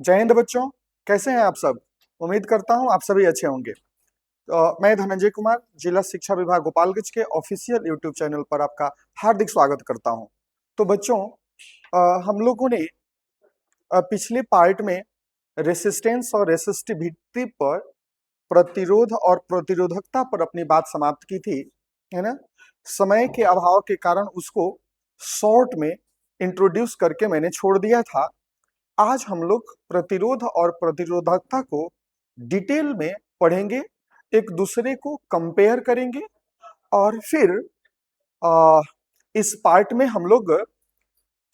जय हिंद बच्चों। कैसे हैं आप सब? उम्मीद करता हूं आप सभी अच्छे होंगे। मैं धनंजय कुमार जिला शिक्षा विभाग गोपालगंज के ऑफिशियल यूट्यूब चैनल पर आपका हार्दिक स्वागत करता हूं। तो बच्चों, हम लोगों ने पिछले पार्ट में रेसिस्टेंस और रेसिस्टिविटी पर, प्रतिरोध और प्रतिरोधकता पर अपनी बात समाप्त की थी, है ना। समय के अभाव के कारण उसको शॉर्ट में इंट्रोड्यूस करके मैंने छोड़ दिया था। आज हम लोग प्रतिरोध और प्रतिरोधकता को डिटेल में पढ़ेंगे, एक दूसरे को कंपेयर करेंगे और फिर आ, इस पार्ट में हम लोग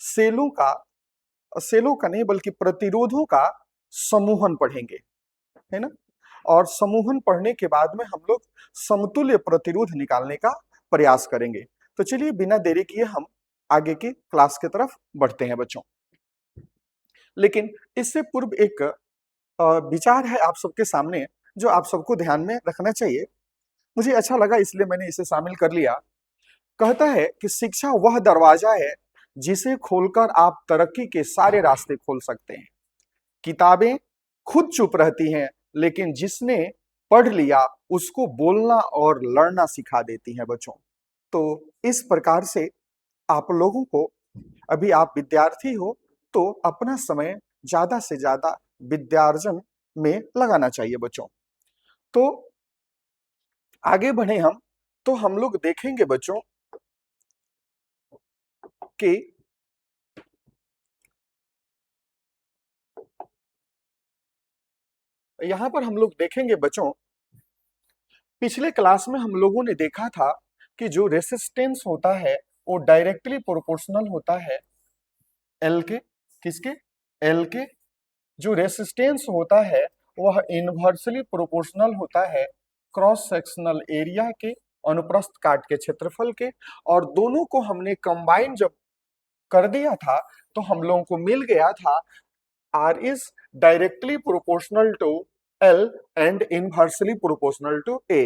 सेलों का सेलों का नहीं बल्कि प्रतिरोधों का समूहन पढ़ेंगे, है ना। और समूहन पढ़ने के बाद में हम लोग समतुल्य प्रतिरोध निकालने का प्रयास करेंगे। तो चलिए बिना देरी किए हम आगे की क्लास की तरफ बढ़ते हैं बच्चों। लेकिन इससे पूर्व एक विचार है आप सबके सामने जो आप सबको ध्यान में रखना चाहिए। मुझे अच्छा लगा इसलिए मैंने इसे शामिल कर लिया। कहता है कि शिक्षा वह दरवाजा है जिसे खोलकर आप तरक्की के सारे रास्ते खोल सकते हैं। किताबें खुद चुप रहती हैं, लेकिन जिसने पढ़ लिया उसको बोलना और लड़ना सिखा देती हैं बच्चों। तो इस प्रकार से आप लोगों को, अभी आप विद्यार्थी हो तो अपना समय ज्यादा से ज्यादा विद्यार्जन में लगाना चाहिए बच्चों। तो आगे बढ़े हम, तो हम लोग देखेंगे बच्चों कि यहां पर हम लोग देखेंगे बच्चों, पिछले क्लास में हम लोगों ने देखा था कि जो रेसिस्टेंस होता है वो डायरेक्टली प्रोपोर्शनल होता है एल के, किसके, एल के। जो रेसिस्टेंस होता है वह इनवर्सली प्रोपोर्शनल होता है क्रॉस सेक्शनल एरिया के, अनुप्रस्थ काट के क्षेत्रफल के। और दोनों को हमने कंबाइन जब कर दिया था तो हम लोगों को मिल गया था R is directly proportional to L and inversely proportional to A।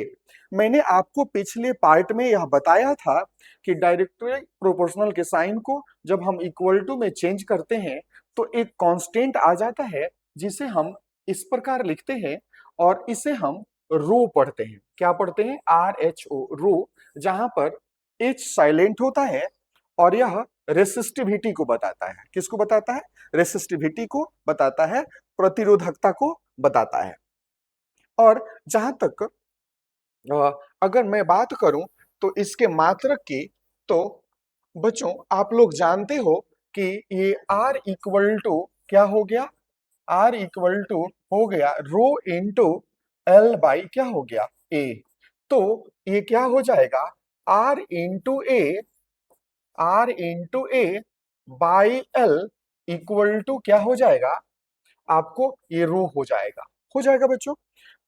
मैंने आपको पिछले पार्ट में यह बताया था कि डायरेक्टली प्रोपोर्शनल के साइन को जब हम इक्वल टू में चेंज करते हैं तो एक कांस्टेंट आ जाता है जिसे हम इस प्रकार लिखते हैं और इसे हम रो पढ़ते हैं। क्या पढ़ते हैं? RHO, रो, जहां पर H साइलेंट होता है और यह रेसिस्टिविटी को बताता है। किसको बताता है? रेसिस्टिविटी को बताता है, प्रतिरोधकता को बताता है। और जहां तक अगर मैं बात करूं तो इसके मात्रक की, तो बच्चों आप लोग जानते हो कि ये R इक्वल टू क्या हो गया? R इक्वल टू हो गया रो इंटू L बाई क्या हो गया? A। तो ये क्या हो जाएगा? R into A, R into A by L equal to क्या हो जाएगा? आपको ये रो हो जाएगा बच्चों।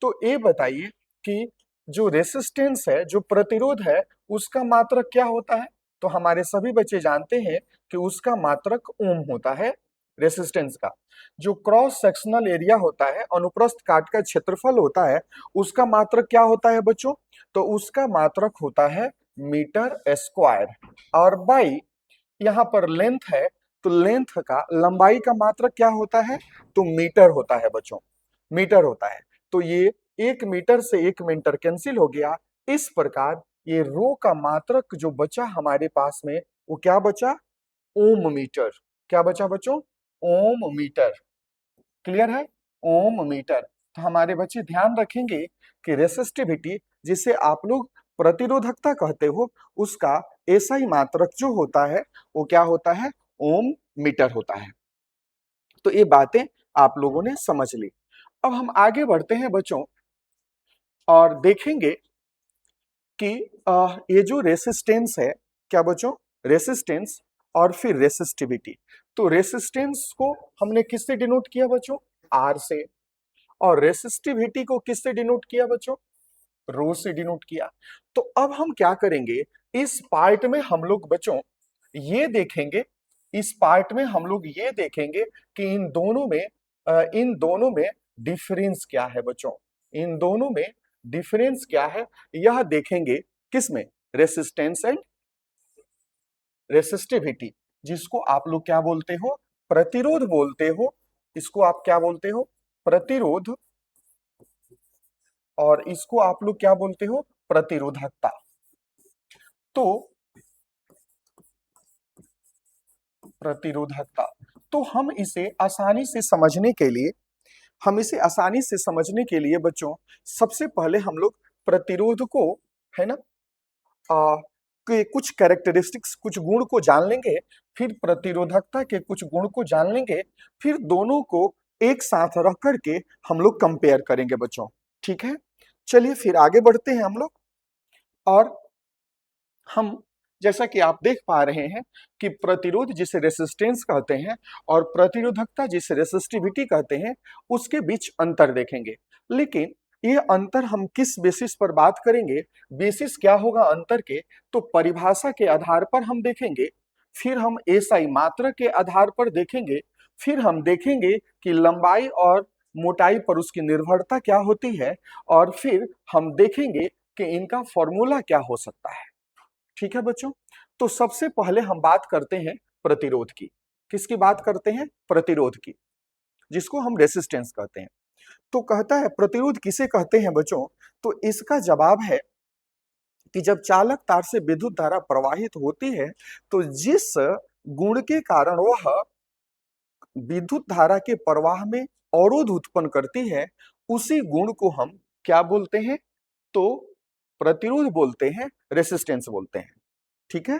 तो ये बताइए कि जो रेसिस्टेंस है, जो प्रतिरोध है, उसका मात्रक क्या होता है? तो हमारे सभी बच्चे जानते हैं कि उसका मात्रक ओम होता है। रेसिस्टेंस का जो क्रॉस सेक्शनल एरिया होता है, अनुप्रस्थ काट का क्षेत्रफल होता है, उसका मात्रक क्या होता है बच्चों? तो उसका मात्रक होता है मीटर स्क्वायर। और बाई, यहाँ पर लेंथ है तो लेंथ का, लंबाई का मात्रक क्या होता है? तो मीटर होता है बच्चों, मीटर होता है। तो ये 1 मीटर से 1 मीटर कैंसिल हो गया। इस प्रकार ये रो का मात्रक जो बचा हमारे पास में वो क्या बचा? ओम मीटर। क्या बचा बच्चों? ओम मीटर। क्लियर है? ओम मीटर। तो हमारे बच्चे ध्यान रखेंगे कि रेसिस्टिविटी, जिसे आप लोग प्रतिरोधकता कहते हो, उसका एसआई मात्रक जो होता है वो क्या होता है? ओम मीटर होता है। तो ये बातें आप लोगों ने समझ ली। अब हम आगे बढ़ते हैं बच्चों और देखेंगे कि ये जो रेसिस्टेंस है, क्या बच्चों? रेसिस्टेंस और फिर रेसिस्टिविटी। तो रेसिस्टेंस को हमने किससे डिनोट किया बच्चों? आर से। और रेसिस्टिविटी को किससे डिनोट किया बच्चों? रो से डिनोट किया। तो अब हम क्या करेंगे, इस पार्ट में हम लोग बच्चों ये देखेंगे, इस पार्ट में हम लोग ये देखेंगे कि इन दोनों में डिफरेंस क्या है बच्चों। इन दोनों में डिफरेंस क्या है यह देखेंगे। किसमें? रेसिस्टेंस एंड रेसिस्टिविटी, जिसको आप लोग क्या बोलते हो? प्रतिरोध बोलते हो। इसको आप क्या बोलते हो? प्रतिरोध। और इसको आप लोग क्या बोलते हो? प्रतिरोधकता। तो प्रतिरोधकता, तो हम इसे आसानी से समझने के लिए बच्चों, सबसे पहले हम लोग प्रतिरोध को, है ना, के कुछ कैरेक्टरिस्टिक्स, कुछ गुण को जान लेंगे, फिर प्रतिरोधकता के कुछ गुण को जान लेंगे, फिर दोनों को एक साथ रख करके हम लोग कंपेयर करेंगे बच्चों। ठीक है, चलिए फिर आगे बढ़ते हैं हम लोग। और हम, जैसा कि आप देख पा रहे हैं कि प्रतिरोध जिसे रेसिस्टेंस कहते हैं और प्रतिरोधकता जिसे रेसिस्टिविटी कहते हैं, उसके बीच अंतर देखेंगे। लेकिन ये अंतर हम किस बेसिस पर बात करेंगे, बेसिस क्या होगा अंतर के, तो परिभाषा के आधार पर हम देखेंगे, फिर हम एसआई मात्रा के आधार पर देखेंगे, फिर हम देखेंगे कि लंबाई और मोटाई पर उसकी निर्भरता क्या होती है, और फिर हम देखेंगे कि इनका फॉर्मूला क्या हो सकता है। ठीक है बच्चों, तो सबसे पहले हम बात करते हैं प्रतिरोध की। किसकी बात करते हैं? प्रतिरोध की, जिसको हम रेसिस्टेंस कहते हैं। तो कहता है प्रतिरोध किसे कहते हैं बच्चों, तो इसका जवाब है कि जब चालक तार से विद्युत धारा प्रवाहित होती है, तो जिस गुण के कारण वह विद्युत धारा के प्रवाह में अवरोध उत्पन्न करती है, उसी गुण को हम क्या बोलते हैं? तो प्रतिरोध बोलते हैं, रेसिस्टेंस बोलते हैं। ठीक है,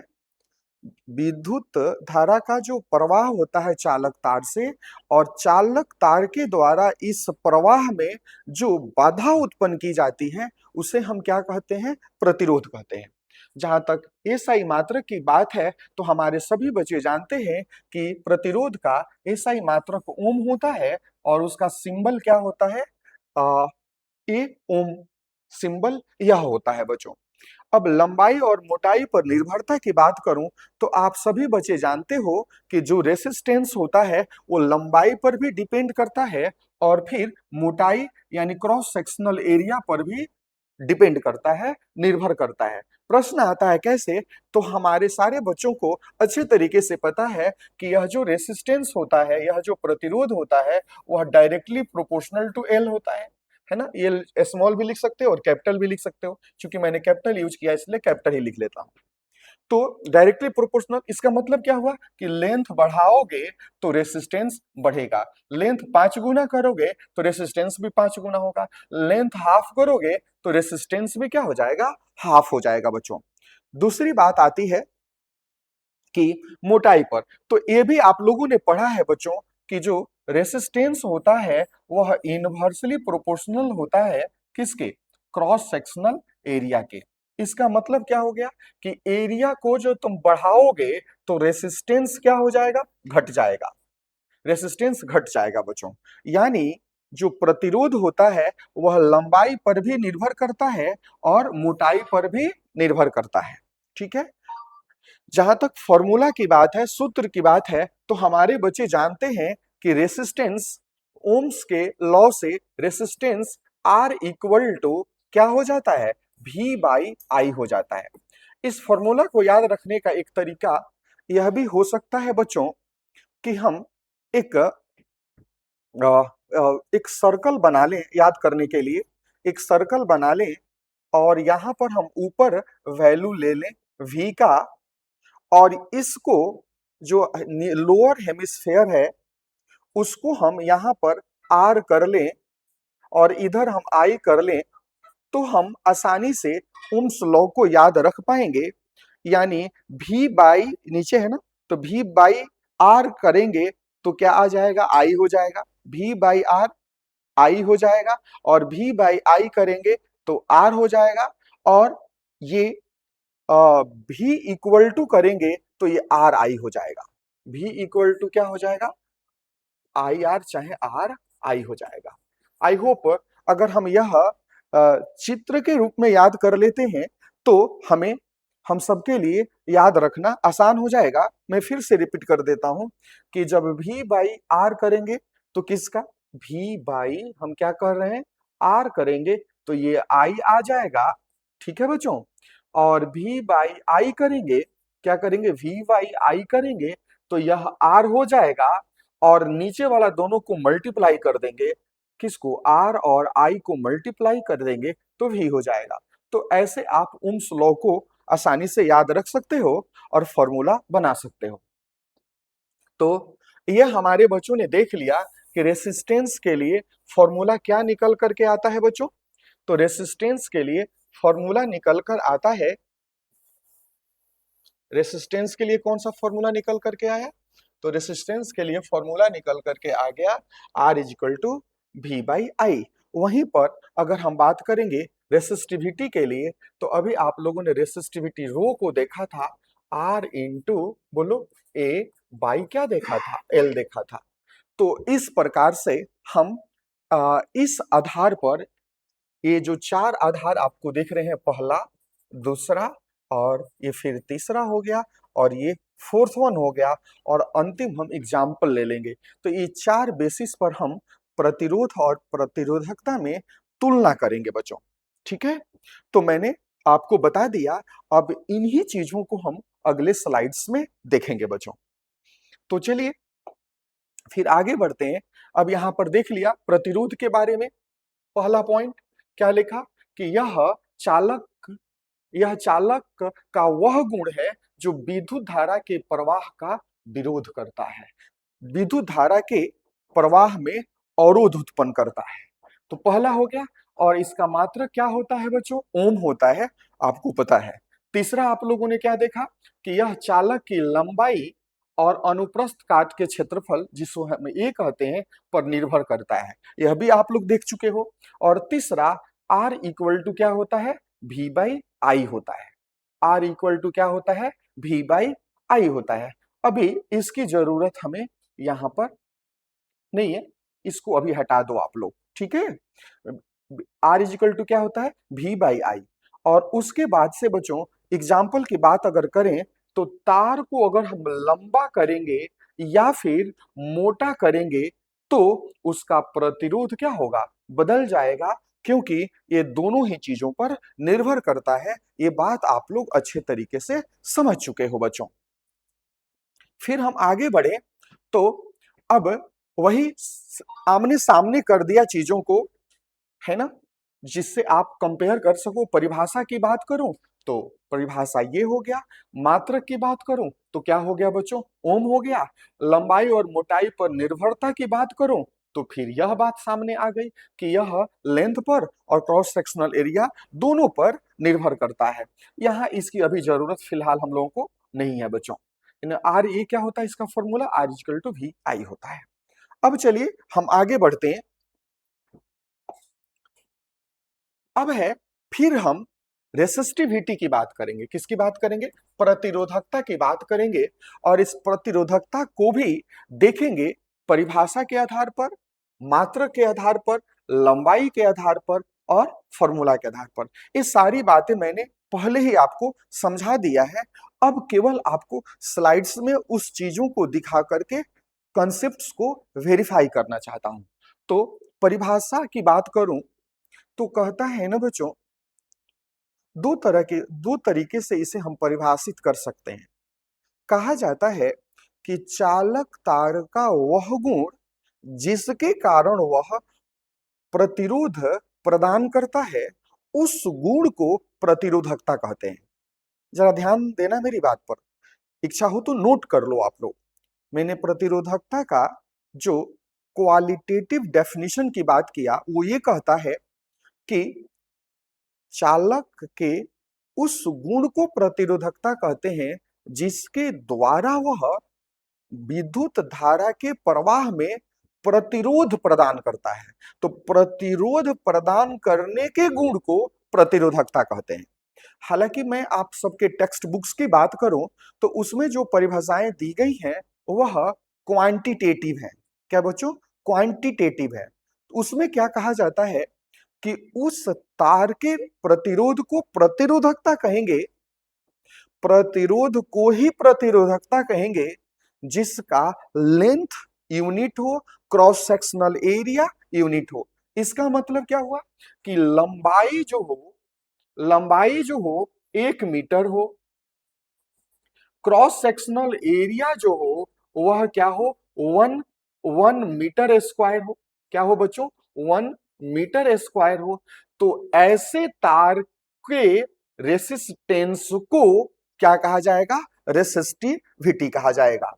विद्युत धारा का जो प्रवाह होता है चालक तार से, और चालक तार के द्वारा इस प्रवाह में जो बाधा उत्पन्न की जाती है, उसे हम क्या कहते हैं? प्रतिरोध कहते हैं। जहां तक एसआई मात्रक की बात है, तो हमारे सभी बच्चे जानते हैं कि प्रतिरोध का एसआई मात्रक ओम होता है, और उसका सिंबल क्या होता है? ए ओम सिंबल यह होता है बच्चों। अब लंबाई और मोटाई पर निर्भरता की बात करूं, तो आप सभी बच्चे जानते हो कि जो रेसिस्टेंस होता है वो लंबाई पर भी डिपेंड करता है, और फिर मोटाई यानी क्रॉस सेक्शनल एरिया पर भी डिपेंड करता है, निर्भर करता है। प्रश्न आता है कैसे, तो हमारे सारे बच्चों को अच्छे तरीके से पता है कि यह जो रेसिस्टेंस होता है, यह जो प्रतिरोध होता है, वह डायरेक्टली प्रोपोर्शनल टू एल होता है ना। ये स्मॉल भी लिख सकते हो और कैपिटल भी लिख सकते हो, क्योंकि मैंने कैपिटल यूज किया इसलिए कैपिटल ही लिख लेता हूं। तो डायरेक्टली प्रोपोर्शनल, इसका मतलब क्या हुआ कि लेंथ बढ़ाओगे तो रेसिस्टेंस बढ़ेगा, लेंथ 5 गुना करोगे तो रेसिस्टेंस भी 5 गुना होगा, लेंथ हाफ करोगे तो रेसिस्टेंस भी क्या हो जाएगा? हाफ हो जाएगा बच्चों। दूसरी बात आती है कि मोटाई पर, तो ये भी आप लोगों ने पढ़ा है बच्चों कि जो रेसिस्टेंस होता है वह इनवर्सली प्रोपोर्शनल होता है किसके? क्रॉस सेक्शनल एरिया के। इसका मतलब क्या हो गया कि एरिया को जो तुम बढ़ाओगे तो रेसिस्टेंस क्या हो जाएगा? घट जाएगा, रेसिस्टेंस घट जाएगा बच्चों। यानी जो प्रतिरोध होता है वह लंबाई पर भी निर्भर करता है और मोटाई पर भी निर्भर करता है। ठीक है, जहां तक फॉर्मूला की बात है, सूत्र की बात है, तो हमारे बच्चे जानते हैं कि रेसिस्टेंस, ओम्स के लॉ से रेसिस्टेंस आर इक्वल टू क्या हो जाता है? V बाई आई हो जाता है। इस फॉर्मूला को याद रखने का एक तरीका यह भी हो सकता है बच्चों कि हम एक एक सर्कल बना लें, याद करने के लिए एक सर्कल बना लें, और यहां पर हम ऊपर वैल्यू ले लें V का, और इसको जो लोअर हेमिस्फेयर है उसको हम यहाँ पर आर कर लें, और इधर हम आई कर लें, तो हम आसानी से ओम्स लॉ को याद रख पाएंगे। यानी भी बाई, नीचे है ना, तो भी बाई आर करेंगे तो क्या आ जाएगा? आई हो जाएगा। भी बाई आर आई हो जाएगा, और भी बाई आई करेंगे तो आर हो जाएगा, और ये भी इक्वल टू करेंगे तो ये आर आई हो जाएगा। भी इक्वल टू क्या हो जाएगा? आई आर चाहे आर आई हो जाएगा। आई होप अगर हम यह चित्र के रूप में याद कर लेते हैं तो हमें, हम सबके लिए याद रखना आसान हो जाएगा। मैं फिर से रिपीट कर देता हूं कि जब भी बाई आर करेंगे तो किसका? भी बाई हम क्या कर रहे हैं? आर करेंगे तो ये आई आ जाएगा। ठीक है बच्चों, और भी बाई आई करेंगे, क्या करेंगे? वी बाई आई करेंगे तो यह आर हो जाएगा, और नीचे वाला दोनों को मल्टीप्लाई कर देंगे, किसको, आर और आई को मल्टीप्लाई कर देंगे तो भी हो जाएगा। तो ऐसे आप ओम्स लॉ को आसानी से याद रख सकते हो और फॉर्मूला बना सकते हो। तो ये हमारे बच्चों ने देख लिया कि रेसिस्टेंस के लिए फॉर्मूला क्या निकल करके आता है बच्चों। तो रेसिस्टेंस के लिए फॉर्मूला निकल कर आता है, रेसिस्टेंस के लिए कौन सा फॉर्मूला निकल करके आया, तो रेसिस्टेंस के लिए फॉर्मूला निकल करके आ गया R equal to V by I. वहीं पर अगर हम बात करेंगे रेसिस्टिविटी के लिए, तो अभी आप लोगों ने रेसिस्टिविटी रो को देखा था R इंटू बोलो ए बाई क्या देखा था, L देखा था। तो इस प्रकार से हम इस आधार पर, ये जो चार आधार आपको दिख रहे हैं, पहला, दूसरा और ये फिर तीसरा हो गया और ये फोर्थ वन हो गया, और अंतिम हम एग्जाम्पल ले लेंगे। तो ये चार बेसिस पर हम प्रतिरोध और प्रतिरोधकता में तुलना करेंगे बच्चों, ठीक है। तो मैंने आपको बता दिया, अब इन्हीं चीजों को हम अगले स्लाइड्स में देखेंगे बच्चों। तो चलिए फिर आगे बढ़ते हैं। अब यहां पर देख लिया प्रतिरोध के बारे में, पहला पॉइंट क्या लिखा कि चालक यह चालक का वह गुण है जो विद्युत धारा के प्रवाह का विरोध करता है, विद्युत धारा के प्रवाह में अवरोध उत्पन्न करता है। तो पहला हो गया, और इसका मात्रक क्या होता है बच्चों, ओम होता है, आपको पता है। तीसरा आप लोगों ने क्या देखा कि यह चालक की लंबाई और अनुप्रस्थ काट के क्षेत्रफल, जिसको हम ए कहते हैं, पर निर्भर करता है, यह भी आप लोग देख चुके हो। और तीसरा आर इक्वल टू क्या होता है, वी बाई आई होता है। आर इक्वल टू क्या होता है, वी बाई आई होता है। अभी इसकी जरूरत हमें यहां पर नहीं है, इसको अभी हटा दो आप लोग, ठीक है। आर इजिकल टू क्या होता है, वी बाई आई। और उसके बाद से बच्चों एग्जाम्पल की बात अगर करें, तो तार को अगर हम लंबा करेंगे या फिर मोटा करेंगे तो उसका प्रतिरोध क्या होगा, बदल जाएगा, क्योंकि ये दोनों ही चीजों पर निर्भर करता है। ये बात आप लोग अच्छे तरीके से समझ चुके हो बच्चों। फिर हम आगे बढ़े, तो अब वही आमने सामने कर दिया चीजों को, है ना, जिससे आप कंपेयर कर सको। परिभाषा की बात करूं तो परिभाषा ये हो गया, मात्रक की बात करूं तो क्या हो गया बच्चों, ओम हो गया। लंबाई और मोटाई पर निर्भरता की बात करूं तो फिर यह बात सामने आ गई कि यह लेंथ पर और क्रॉस सेक्शनल एरिया दोनों पर निर्भर करता है। यहाँ इसकी अभी जरूरत फिलहाल हम लोगों को नहीं है बच्चों। आर ये क्या होता है, इसका formula R equal to V I होता है। अब चलिए हम आगे बढ़ते हैं। अब है, फिर हम रेसिस्टिविटी की बात करेंगे, किसकी बात करेंगे, प्रतिरोधकता की बात करेंगे। और इस प्रतिरोधकता को भी देखेंगे परिभाषा के आधार पर, मात्रक के आधार पर, लंबाई के आधार पर और फॉर्मूला के आधार पर। ये सारी बातें मैंने पहले ही आपको समझा दिया है। अब केवल आपको स्लाइड्स में उस चीजों को दिखा करके कॉन्सेप्ट्स को वेरीफाई करना चाहता हूं। तो परिभाषा की बात करूं तो कहता है ना बच्चों, दो तरीके से इसे हम परिभाषित कर सकते हैं। कहा जाता है कि चालक तार का वह गुण जिसके कारण वह प्रतिरोध प्रदान करता है, उस गुण को प्रतिरोधकता कहते हैं। जरा ध्यान देना मेरी बात पर, इच्छा हो तो नोट कर लो आप लोग। मैंने प्रतिरोधकता का जो क्वालिटेटिव डेफिनेशन की बात किया, वो ये कहता है कि चालक के उस गुण को प्रतिरोधकता कहते हैं जिसके द्वारा वह विद्युत धारा के प्रवाह में प्रतिरोध प्रदान करता है। तो प्रतिरोध प्रदान करने के गुण को प्रतिरोधकता कहते हैं। हालांकि मैं आप सबके टेक्स्ट बुक्स की बात करूं तो उसमें जो परिभाषाएं दी गई हैं वह क्वांटिटेटिव है। क्या बच्चों, क्वांटिटेटिव है। उसमें क्या कहा जाता है कि उस तार के प्रतिरोध को प्रतिरोधकता कहेंगे, प्रतिरोध को ही प्रतिरोधकता कहेंगे जिसका लेंथ यूनिट हो, क्रॉस सेक्शनल एरिया यूनिट हो। इसका मतलब क्या हुआ कि लंबाई जो हो 1 मीटर हो, क्रॉस सेक्शनल एरिया जो हो वह क्या हो, 1 1 मीटर स्क्वायर हो, क्या हो बच्चों, 1 मीटर स्क्वायर हो, तो ऐसे तार के रेसिस्टेंस को क्या कहा जाएगा, रेसिस्टिविटी कहा जाएगा।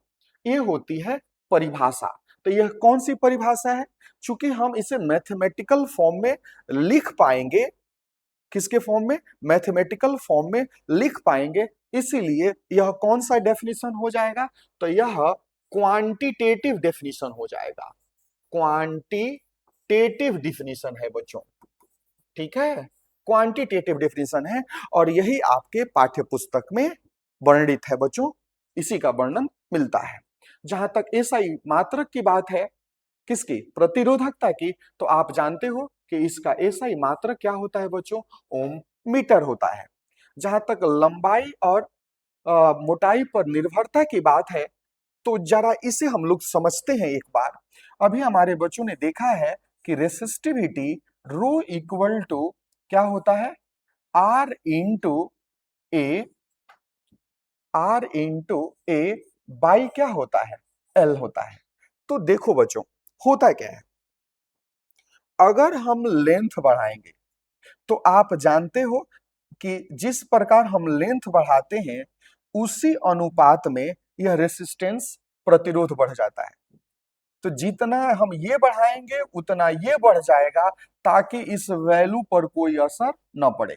ये होती है परिभाषा। तो यह कौन सी परिभाषा है, चूंकि हम इसे मैथमेटिकल फॉर्म में लिख पाएंगे, किसके फॉर्म में, मैथमेटिकल फॉर्म में लिख पाएंगे, इसीलिए यह कौन सा डेफिनेशन हो जाएगा, तो यह क्वांटिटेटिव डेफिनेशन हो जाएगा, क्वांटिटेटिव डेफिनेशन है बच्चों, ठीक है, क्वांटिटेटिव डेफिनेशन है, और यही आपके पाठ्य पुस्तक में वर्णित है बच्चों, इसी का वर्णन मिलता है। जहां तक एसआई मात्रक की बात है, किसकी, प्रतिरोधकता की, तो आप जानते हो कि इसका एसआई मात्रक क्या होता है बच्चों, ओम मीटर होता है। जहां तक लंबाई और मोटाई पर निर्भरता की बात है, तो जरा इसे हम लोग समझते हैं एक बार। अभी हमारे बच्चों ने देखा है कि रेसिस्टिविटी रो इक्वल टू क्या होता है, R into A, R into A by क्या होता है, एल होता है। तो देखो बच्चों, होता क्या है, अगर हम लेंथ बढ़ाएंगे, तो आप जानते हो कि जिस प्रकार हम लेंथ बढ़ाते हैं, उसी अनुपात में यह रेसिस्टेंस, प्रतिरोध बढ़ जाता है। तो जितना हम ये बढ़ाएंगे उतना ये बढ़ जाएगा, ताकि इस वैल्यू पर कोई असर न पड़े।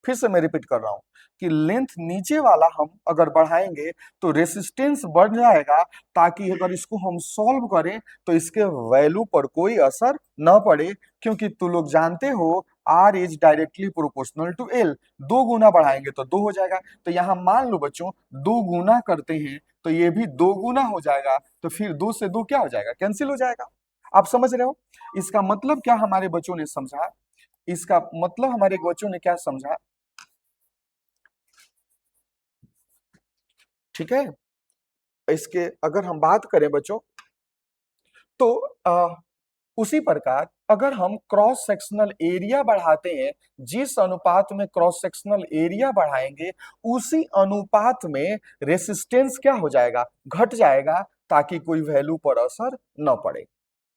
फिर से मैं रिपीट कर रहा हूं कि लेंथ नीचे वाला हम अगर बढ़ाएंगे तो रेसिस्टेंस बढ़ जाएगा, ताकि अगर इसको हम सॉल्व करें तो इसके वैल्यू पर कोई असर न पड़े, क्योंकि तुम लोग जानते हो R is directly proportional to L. 2 गुना बढ़ाएंगे तो 2 हो जाएगा, तो यहां मान लो बच्चों 2 गुना करते हैं तो ये भी 2 गुना हो जाएगा, तो फिर 2 से 2 क्या हो जाएगा, कैंसिल हो जाएगा। आप समझ रहे हो इसका मतलब क्या, हमारे बच्चों ने समझा, इसका मतलब हमारे बच्चों ने क्या समझा, ठीक है। इसके अगर हम बात करें बच्चों, तो उसी प्रकार अगर हम क्रॉस सेक्शनल एरिया बढ़ाते हैं, जिस अनुपात में क्रॉस सेक्शनल एरिया बढ़ाएंगे, उसी अनुपात में रेसिस्टेंस क्या हो जाएगा, घट जाएगा, ताकि कोई वैल्यू पर असर न पड़े,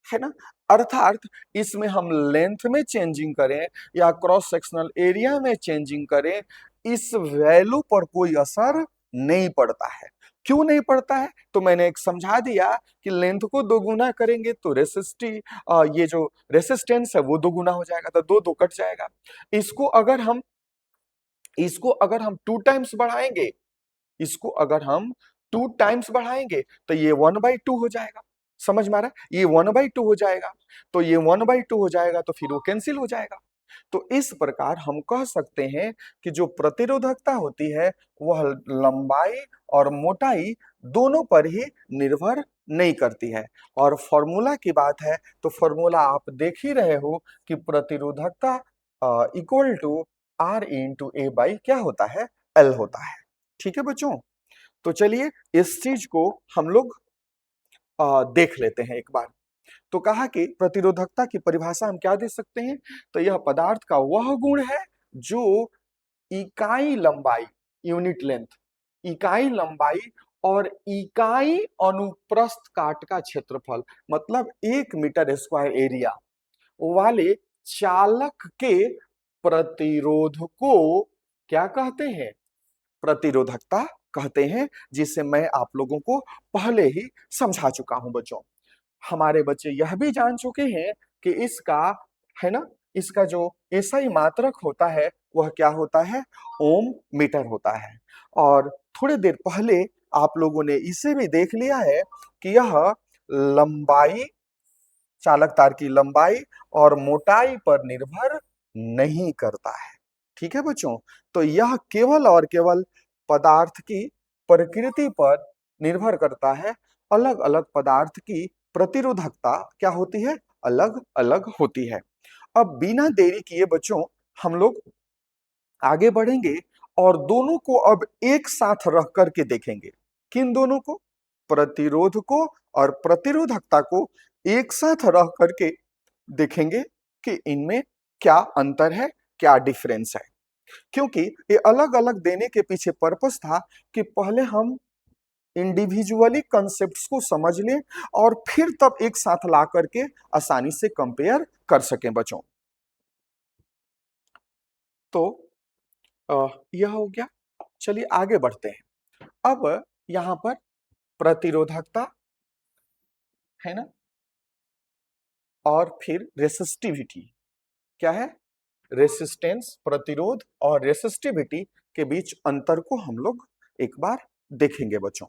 है ना। अर्थात इसमें हम लेंथ में चेंजिंग करें या क्रॉस सेक्शनल एरिया में चेंजिंग करें, इस वैल्यू पर कोई असर नहीं पड़ता है। क्यों नहीं पड़ता है, तो मैंने एक समझा दिया कि लेंथ को 2 गुना करेंगे तो ये जो रेसिस्टेंस है वो 2 गुना हो जाएगा, तो 2 2 कट जाएगा। इसको अगर हम इसको अगर हम 2 टाइम्स बढ़ाएंगे, इसको अगर हम 2 टाइम्स बढ़ाएंगे तो ये 1/2 हो जाएगा, समझ में आ रहा है, ये 1/2 हो जाएगा, तो ये 1/2 हो जाएगा, तो फिर वो कैंसिल हो जाएगा। तो इस प्रकार हम कह सकते हैं कि जो प्रतिरोधकता होती है वह लंबाई और मोटाई दोनों पर ही निर्भर नहीं करती है। और फॉर्मूला की बात है तो फॉर्मूला आप देख ही रहे हो कि प्रतिरोधकता equal to R into A by क्या होता है, एल होता है, ठीक है बच्चों। तो चलिए इस चीज को हम लोग देख लेते हैं एक बार। तो कहा कि प्रतिरोधकता की परिभाषा हम क्या दे सकते हैं, तो यह पदार्थ का वह गुण है जो इकाई लंबाई, यूनिट लेंथ, इकाई लंबाई और इकाई अनुप्रस्थ काट का क्षेत्रफल, मतलब 1 मीटर स्क्वायर एरिया वाले चालक के प्रतिरोध को क्या कहते हैं, प्रतिरोधकता कहते हैं, जिसे मैं आप लोगों को पहले ही समझा चुका हूं बच्चों। हमारे बच्चे यह भी जान चुके हैं कि इसका, है ना, इसका जो एसआई मात्रक होता है वह क्या होता है, ओम मीटर होता है। और थोड़ी देर पहले आप लोगों ने इसे भी देख लिया है कि यह लंबाई, चालक तार की लंबाई और मोटाई पर निर्भर नहीं करता है, ठीक है बच्चों। तो यह केवल और केवल पदार्थ की प्रकृति पर निर्भर करता है। अलग अलग पदार्थ की प्रतिरोधकता क्या होती है, अलग अलग होती है। अब बिना देरी किए बच्चों हम लोग आगे बढ़ेंगे और दोनों को अब एक साथ रख करके देखेंगे। किन दोनों को, प्रतिरोध को और प्रतिरोधकता को एक साथ रख करके देखेंगे कि इनमें क्या अंतर है, क्या डिफरेंस है। क्योंकि ये अलग अलग देने के पीछे पर्पस था कि पहले हम इंडिविजुअली कंसेप्ट्स को समझ लें और फिर तब एक साथ ला करके आसानी से कंपेयर कर सकें बच्चों। तो यह हो गया। चलिए आगे बढ़ते हैं। अब यहां पर प्रतिरोधकता है ना, और फिर रेसिस्टिविटी। क्या है? रेसिस्टेंस, प्रतिरोध, और रेसिस्टिविटी के बीच अंतर को हम लोग एक बार देखेंगे बच्चों।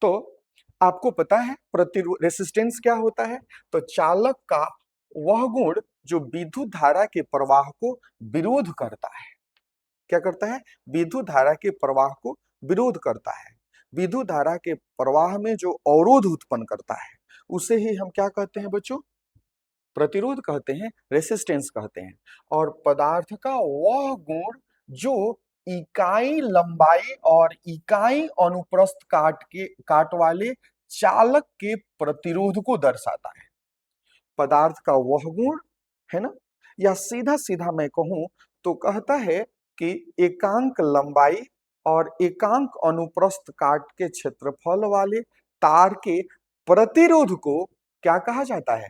तो आपको पता है प्रतिरोध, रेसिस्टेंस क्या होता है? तो चालक का वह गुण जो विद्युत धारा के प्रवाह को विरोध करता है। क्या करता है? विद्युत धारा के प्रवाह को विरोध करता है। विद्युत धारा के प्रवाह में जो अवरोध उत्पन्न करता है उसे ही हम क्या कहते हैं बच्चों? प्रतिरोध कहते हैं, रेसिस्टेंस कहते हैं। और पदार्थ का वह गुण जो इकाई लंबाई और इकाई अनुप्रस्थ काट वाले चालक के प्रतिरोध को दर्शाता है। पदार्थ का वह गुण है ना, या सीधा सीधा मैं कहूं तो कहता है कि एकांक लंबाई और एकांक अनुप्रस्थ काट के क्षेत्रफल वाले तार के प्रतिरोध को क्या कहा जाता है?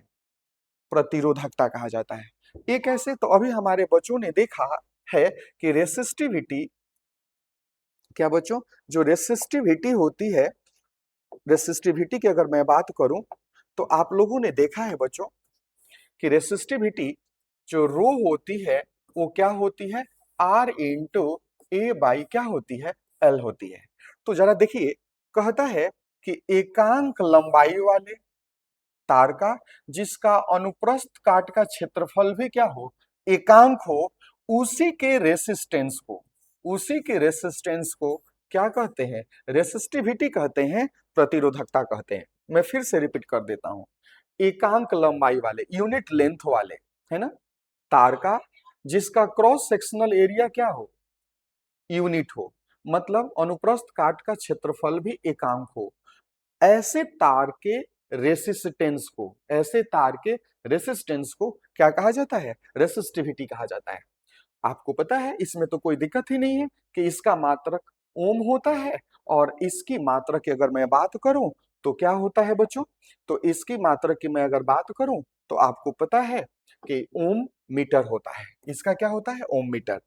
प्रतिरोधकता कहा जाता है। एक ऐसे तो अभी हमारे बच्चों ने देखा है कि रेसिस्टिविटी, क्या बच्चों, जो रेसिस्टिविटी होती है, रेसिस्टिविटी की अगर मैं बात करूं तो आप लोगों ने देखा है बच्चों कि रेसिस्टिविटी जो रो होती है वो क्या होती है? आर इंटू ए बाई क्या होती है? एल होती है। तो जरा देखिए, कहता है कि एकांक लंबाई वाले तार का जिसका अनुप्रस्थ काट का क्षेत्रफल भी क्या हो? एकांक हो, उसी के रेसिस्टेंस को, उसी के रेसिस्टेंस को क्या कहते हैं? रेसिस्टिविटी कहते हैं, प्रतिरोधकता कहते हैं। मैं फिर से रिपीट कर देता हूं। एकांक लंबाई वाले, यूनिट लेंथ वाले, है ना, तार का जिसका क्रॉस सेक्शनल एरिया क्या हो? यूनिट हो, मतलब अनुप्रस्थ काट का क्षेत्रफल भी एकांक हो, ऐसे तार के रेसिस्टेंस को, ऐसे तार के रेसिस्टेंस को क्या कहा जाता है? रेसिस्टिविटी कहा जाता है। आपको पता है इसमें तो कोई दिक्कत ही नहीं है कि इसका मात्रक ओम होता है, और इसकी मात्रक की अगर मैं बात करूं तो क्या होता है बच्चों? तो इसकी मात्रक की मैं अगर बात करूं तो आपको पता है कि ओम मीटर होता है। इसका क्या होता है? ओम मीटर।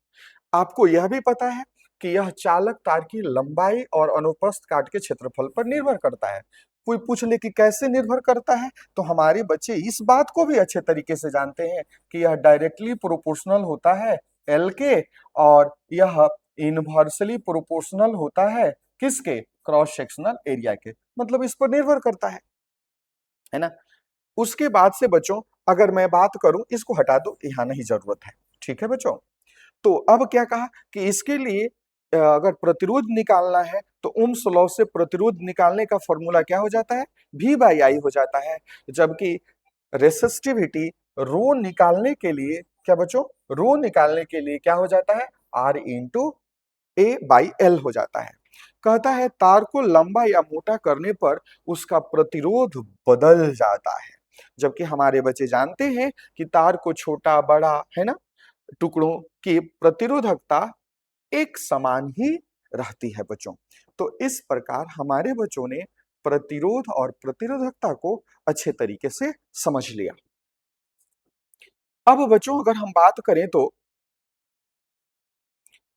आपको यह भी पता है कि यह चालक तार की लंबाई और अनुप्रस्थ काट के क्षेत्रफल पर निर्भर करता है। कोई पूछ ले कि कैसे निर्भर करता है, तो हमारे बच्चे इस बात को भी अच्छे तरीके से जानते हैं कि यह डायरेक्टली प्रोपोर्शनल होता है एल के, और यह इनवर्सली प्रोपोर्शनल होता है किसके? क्रॉस सेक्शनल एरिया के। मतलब इस पर निर्भर करता है ना। उसके बाद से बच्चों अगर मैं बात करूं, इसको हटा दो, यहां नहीं जरूरत है, ठीक है बच्चों। तो अब क्या कहा कि इसके लिए अगर प्रतिरोध निकालना है तो ओम्स लॉ से प्रतिरोध निकालने का फॉर्मूला क्या हो जाता है? V बाई आई हो जाता है। जबकि रेसिस्टिविटी रो निकालने के लिए, क्या बच्चों, रो निकालने के लिए क्या हो जाता है? R into A by L हो जाता है। कहता है तार को लंबा या मोटा करने पर उसका प्रतिरोध बदल जाता है। जबकि हमारे बच्चे जानते हैं कि तार को छोटा बड़ा, है ना, टुकड़ों की प्रतिरोधकता एक समान ही रहती है बच्चों। तो इस प्रकार हमारे बच्चों ने प्रतिरोध और प्रतिरोधकता को अच्छे तरीके से समझ लिया। अब बच्चों अगर हम बात करें तो,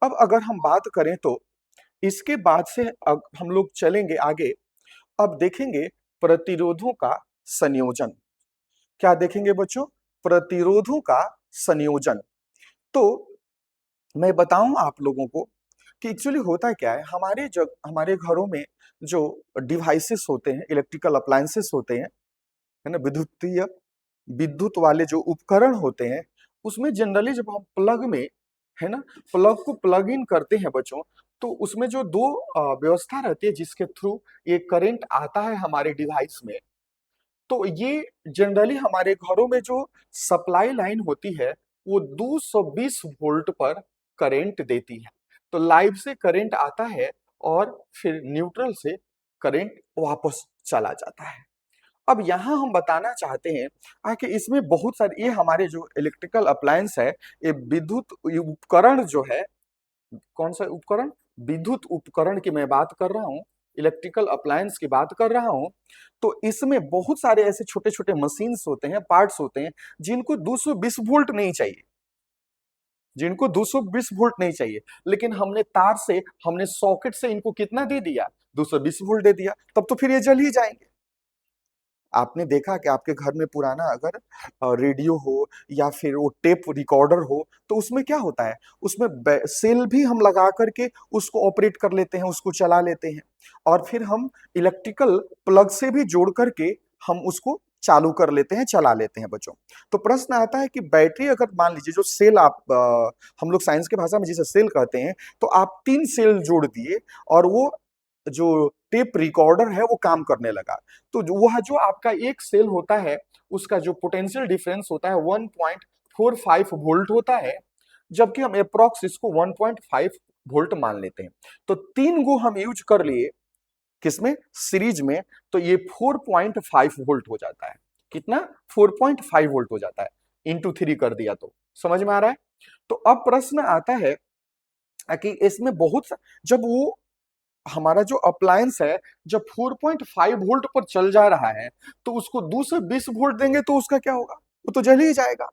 अब अगर हम बात करें तो इसके बाद से हम लोग चलेंगे आगे। अब देखेंगे प्रतिरोधों का संयोजन। क्या देखेंगे बच्चों? प्रतिरोधों का संयोजन। तो मैं बताऊं आप लोगों को कि एक्चुअली होता क्या है, हमारे घरों में जो डिवाइसेस होते हैं, इलेक्ट्रिकल अप्लायंसेस होते हैं, है ना, विद्युत वाले जो उपकरण होते हैं, उसमें जनरली जब हम प्लग में, है ना, प्लग को प्लग इन करते हैं बच्चों, तो उसमें जो दो व्यवस्था रहती है जिसके थ्रू ये करंट आता है हमारे डिवाइस में। तो ये जनरली हमारे घरों में जो सप्लाई लाइन होती है वो 220 वोल्ट पर करंट देती है। तो लाइव से करंट आता है और फिर न्यूट्रल से करंट वापस चला जाता है। अब यहाँ हम बताना चाहते हैं कि इसमें बहुत सारे, ये हमारे जो इलेक्ट्रिकल अप्लायंस है, ये विद्युत उपकरण जो है, कौन सा उपकरण? विद्युत उपकरण की मैं बात कर रहा हूँ। इलेक्ट्रिकल अप्लायंस की बात कर रहा हूं, तो इसमें बहुत सारे ऐसे छोटे छोटे मशीन्स होते हैं, पार्ट्स होते हैं, जिनको 220 वोल्ट नहीं चाहिए, जिनको 220 वोल्ट नहीं चाहिए, लेकिन हमने तार से, हमने सॉकेट से इनको कितना दे दिया, 220 वोल्ट दे दिया, तब तो फिर ये जल ही जाएंगे। आपने देखा कि आपके घर में पुराना अगर रेडियो हो या फिर वो टेप रिकॉर्डर हो, तो उसमें क्या होता है, उसमें सेल भी हम लगा करके उसको ऑपरेट कर लेते हैं, उसको चला लेते हैं, और फिर हम इलेक्ट्रिकल प्लग से भी जोड़ करके हम उसको चालू कर लेते हैं, चला लेते हैं बच्चों। तो प्रश्न आता है कि बैटरी अगर मान लीजिए जो सेल आप हम लोग साइंस की भाषा में जिसे सेल कहते हैं, तो आप 3 सेल जोड़ दिए और वो जो टेप रिकॉर्डर है वो काम करने लगा। तो वह जो आपका एक सेल होता है, उसका जो पोटेंशियल डिफरेंस होता है 1.45 वोल्ट होता है, जबकि हम अप्रोक्स इसको 1.5 वोल्ट मान लेते हैं। तो 3 गो हम यूज कर लिए किसमें, सीरीज में, तो ये 4.5 वोल्ट हो जाता है। कितना, 4.5 वोल्ट हो जाता है, इंटू 3 कर दिया तो समझ में आ रहा है। तो अब प्रश्न आता है कि इसमें जब वो हमारा जो अप्लायंस है, जब 4.5 वोल्ट पर चल जा रहा है, तो उसको 220 वोल्ट देंगे तो उसका क्या होगा, वो तो जल ही जाएगा।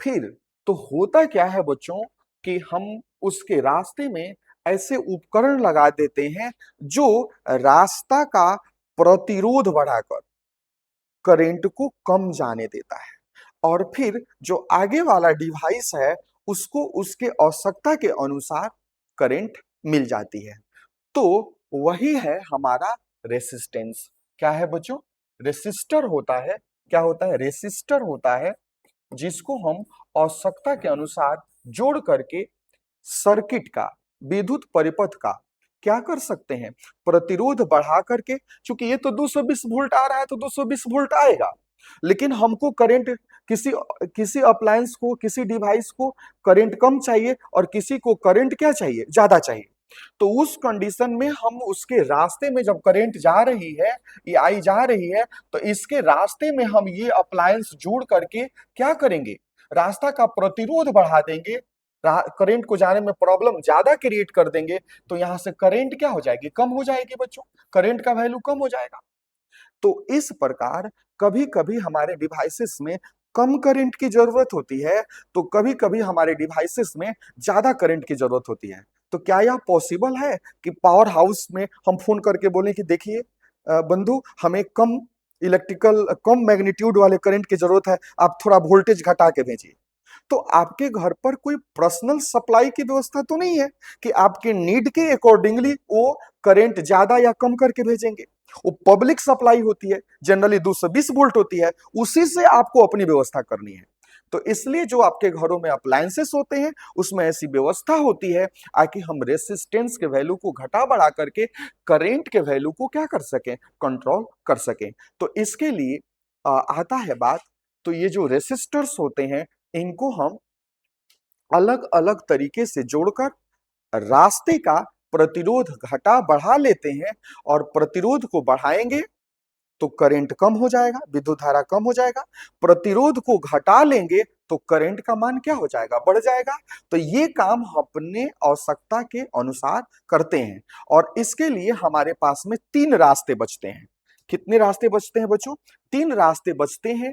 फिर तो होता क्या है बच्चों, कि हम उसके रास्ते में ऐसे उपकरण लगा देते हैं जो रास्ता का प्रतिरोध बढ़ाकर करंट को कम जाने देता है, और फिर जो आगे वाला डिवाइस है उसको उसके आवश्यकता के अनुसार करंट मिल जाती है। तो वही है हमारा रेसिस्टेंस। क्या है बच्चों, रेसिस्टर होता है। क्या होता है, रेसिस्टर होता है, जिसको हम आवश्यकता के अनुसार जोड़ करके सर्किट का, विद्युत परिपथ का क्या कर सकते हैं, प्रतिरोध बढ़ा करके। चूंकि ये तो 220 वोल्ट आ रहा है तो 220 वोल्ट आएगा, लेकिन हमको करंट, किसी किसी अप्लायंस को, किसी डिवाइस को करंट कम चाहिए और किसी को करंट क्या चाहिए, ज्यादा चाहिए। तो उस कंडीशन में हम उसके रास्ते में जब करंट जा रही है, ये आई जा रही है, तो इसके रास्ते में हम ये अप्लायंस जोड़ करके क्या करेंगे, रास्ता का प्रतिरोध बढ़ा देंगे, करंट को जाने में प्रॉब्लम ज्यादा क्रिएट कर देंगे, तो यहां से करंट क्या हो जाएगी, कम हो जाएगी बच्चों, करंट का वैल्यू कम हो जाएगा। तो इस प्रकार कभी कभी हमारे डिवाइसेस में कम करंट की जरूरत होती है, तो कभी कभी हमारे डिवाइसेस में ज्यादा करंट की जरूरत होती है। तो क्या यह पॉसिबल है कि पावर हाउस में हम फोन करके बोलें कि देखिए बंधु, हमें कम मैग्नीट्यूड वाले करंट की जरूरत है, आप थोड़ा वोल्टेज घटा के भेजिए। तो आपके घर पर कोई पर्सनल सप्लाई की व्यवस्था तो नहीं है कि आपके नीड के अकॉर्डिंगली वो करंट ज्यादा या कम करके भेजेंगे। वो पब्लिक सप्लाई होती है, जनरली 220 वोल्ट होती है, उसी से आपको अपनी व्यवस्था करनी है। तो इसलिए जो आपके घरों में अप्लायंसेस होते हैं उसमें ऐसी व्यवस्था होती है ताकि हम रेसिस्टेंस के वैल्यू को घटा बढ़ा करके करंट के वैल्यू को क्या कर सकें, कंट्रोल कर सकें। तो इसके लिए आता है बात, तो ये जो रेसिस्टर्स होते हैं इनको हम अलग अलग तरीके से जोड़कर रास्ते का प्रतिरोध घटा बढ़ा लेते हैं, और प्रतिरोध को बढ़ाएंगे तो करंट कम हो जाएगा, विद्युत धारा कम हो जाएगा। प्रतिरोध को घटा लेंगे तो करंट का मान क्या हो जाएगा, बढ़ जाएगा। तो ये काम हम अपने आवश्यकता के अनुसार करते हैं, और इसके लिए हमारे पास में 3 रास्ते बचते हैं। कितने रास्ते बचते हैं बच्चों, 3 रास्ते बचते हैं,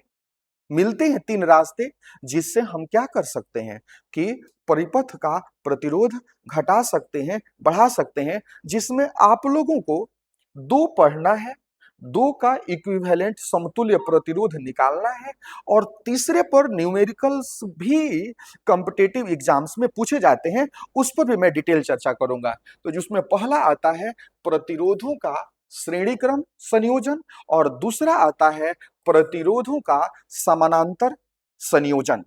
मिलते हैं 3 रास्ते, जिससे हम क्या कर सकते हैं कि परिपथ का प्रतिरोध घटा सकते हैं, बढ़ा सकते हैं, जिसमें आप लोगों को 2 पढ़ना है, 2 का इक्विवेलेंट समतुल्य प्रतिरोध निकालना है, और तीसरे पर न्यूमेरिकल्स भी कॉम्पिटिटिव एग्जाम्स में पूछे जाते हैं, उस पर भी मैं डिटेल चर्चा करूंगा। तो जिसमें पहला आता है प्रतिरोधों का श्रेणी क्रम संयोजन, और दूसरा आता है प्रतिरोधों का समानांतर संयोजन,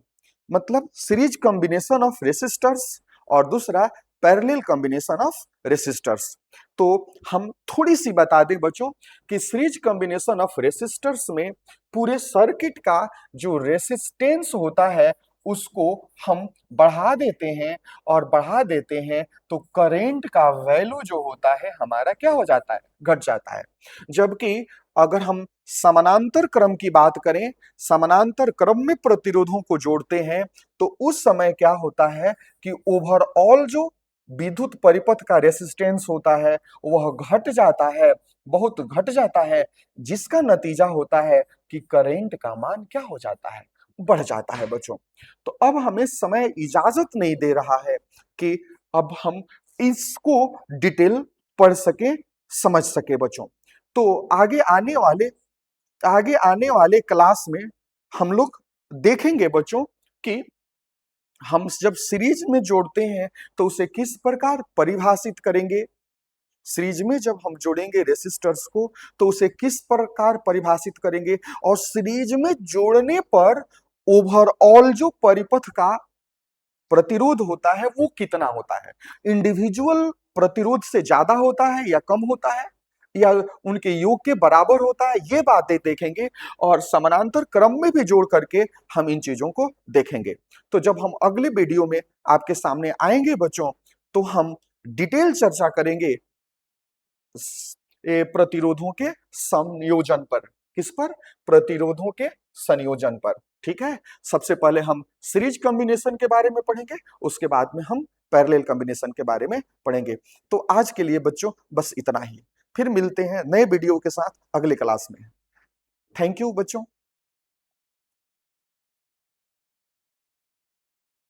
मतलब सीरीज कॉम्बिनेशन ऑफ रेसिस्टर्स, और दूसरा पैरेलल कॉम्बिनेशन ऑफ रेसिस्टर्स। तो हम थोड़ी सी बता दें बच्चों कि सीरीज कॉम्बिनेशन ऑफ रेसिस्टर्स में पूरे सर्किट का जो रेसिस्टेंस होता है उसको हम बढ़ा देते हैं, और बढ़ा देते हैं तो करंट का वैल्यू जो होता है हमारा क्या हो जाता है, घट जाता है। जबकि अगर हम समानांतर क्रम की बात करें, समानांतर क्रम में प्रतिरोधों को जोड़ते हैं, तो उस समय क्या होता है कि ओवरऑल जो विद्युत परिपथ का रेसिस्टेंस होता है वह घट जाता है, बहुत घट जाता है, जिसका नतीजा होता है कि करंट का मान क्या हो जाता है, बढ़ जाता है बच्चों। तो अब हमें समय इजाजत नहीं दे रहा है कि अब हम इसको डिटेल पढ़ सके, समझ सके बच्चों। तो आगे आने वाले क्लास में हम लोग देखेंगे बच्चों कि हम जब सीरीज में जोड़ते हैं तो उसे किस प्रकार परिभाषित करेंगे, सीरीज में जब हम जोड़ेंगे रेसिस्टर्स को तो उसे किस प्रकार परिभाषित करेंगे, और सीरीज में जोड़ने पर ओवरऑल जो परिपथ का प्रतिरोध होता है वो कितना होता है, इंडिविजुअल प्रतिरोध से ज्यादा होता है या कम होता है या उनके योग के बराबर होता है, ये बातें देखेंगे और समानांतर क्रम में भी जोड़ करके हम इन चीजों को देखेंगे। तो जब हम अगले वीडियो में आपके सामने आएंगे बच्चों तो हम डिटेल चर्चा करेंगे प्रतिरोधों के संयोजन पर। किस पर? प्रतिरोधों के संयोजन पर। ठीक है, सबसे पहले हम सीरीज कॉम्बिनेशन के बारे में पढ़ेंगे, उसके बाद में हम पैरेलल कॉम्बिनेशन के बारे में पढ़ेंगे। तो आज के लिए बच्चों बस इतना ही, फिर मिलते हैं नए वीडियो के साथ अगले क्लास में। थैंक यू बच्चों।